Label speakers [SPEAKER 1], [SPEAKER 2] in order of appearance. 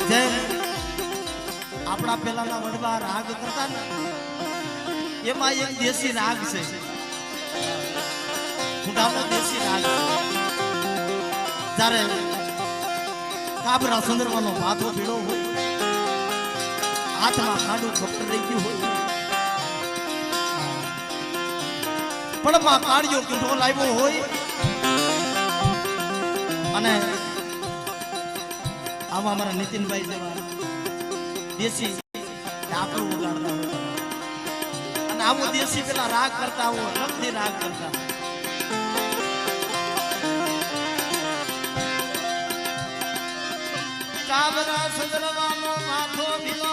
[SPEAKER 1] જેમ આપણા પેલાના વડવા રાગ કરતા ને એમાં એક દેશી રાગ છે, ખૂંટાનો દેશી રાગ છે. જ્યારે કાબરા સંદર્ભનો માથો ભીડો હોય, હાથમાં ખાડું ખબર રહી ગયું હોય, પડમાં કાળિયો કીધો લાવ્યો હોય અને આમાં અમારા નીતિનભાઈ જેવા દેશી ડાકરું વગાડતા હોય અને આવો દેશી પેલા રાગ કરતા આવો લગથી રાગ કરતા. કાબરા સંદર્ભનો માથો ભીડો